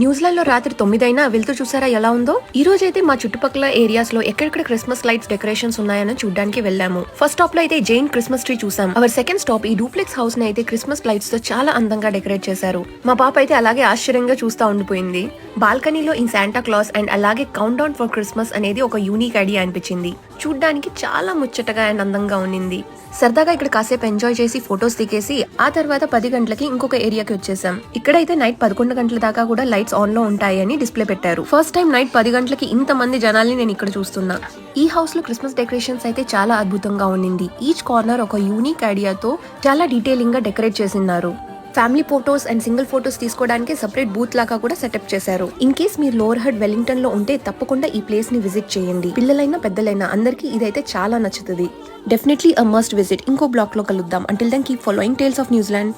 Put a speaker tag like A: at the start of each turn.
A: New Zealand లో రాత్రి 9 అయినా వెళ్తూ చూసారా ఎలా ఉందో. ఈ రోజు అయితే మా చుట్టుపక్కల ఏరియాస్ లో ఎక్కడెక్కడ క్రిస్మస్ లైట్స్ డెకరేషన్స్ ఉన్నాయని చూడడానికి వెళ్ళాము. ఫస్ట్ స్టాప్ లో అయితే జైన్ క్రిస్మస్ ట్రీ చూసాం. అవర్ సెకండ్ స్టాప్ ఈ డూప్లెక్స్ హౌస్ ని అయితే క్రిస్మస్ లైట్స్ తో చాలా అందంగా డెకరేట్ చేశారు. మా పాప అయితే అలాగే ఆశ్చర్యంగా చూస్తా ఉండిపోయింది. బాల్కనీలో ఇన్ శాంటా క్లాస్ అండ్ అలాగే కౌంట్ డౌన్ ఫర్ క్రిస్మస్ అనేది ఒక యూనిక్ ఐడియా అనిపించింది. చూడ్డానికి చాలా ముచ్చటగా అండ్ అందంగా ఉండింది. సరదాగా ఇక్కడ కాసేపు ఎంజాయ్ చేసి ఫొటోస్ దిగేసి ఆ తర్వాత 10 గంటలకి ఇంకొక ఏరియాకి వచ్చేసాం. ఇక్కడైతే నైట్ 11 గంటల దాకా కూడా లైట్స్ ఆన్ లో ఉంటాయి అని డిస్ప్లే పెట్టారు. ఫస్ట్ టైం నైట్ 10 గంటలకి ఇంత మంది జనాల్ని నేను ఇక్కడ చూస్తున్నా. ఈ హౌస్ లో క్రిస్మస్ డెకరేషన్స్ అయితే చాలా అద్భుతంగా ఉండింది. ఈచ్ కార్నర్ ఒక యూనిక్ ఐడియాతో చాలా డీటెయిలింగ్ గా డెకరేట్ చేసినారు. Family photos and single photos తీసుకోవడానికి సెపరేట్ బూత్ లాగా కూడా సెటప్ చేశారు. ఇన్ కేస్ మీరు లోవర్ హెడ్ వెల్లింగ్టన్ లో ఉంటే తప్పకుండా ఈ ప్లేస్ ని విజిట్ చేయండి. పిల్లలైనా పెద్దలైనా అందరికీ ఇదైతే చాలా నచ్చుతుంది. Definitely a must visit. ఇంకో బ్లాక్ లో కలుద్దాం. Until then keep following tales of New Zealand.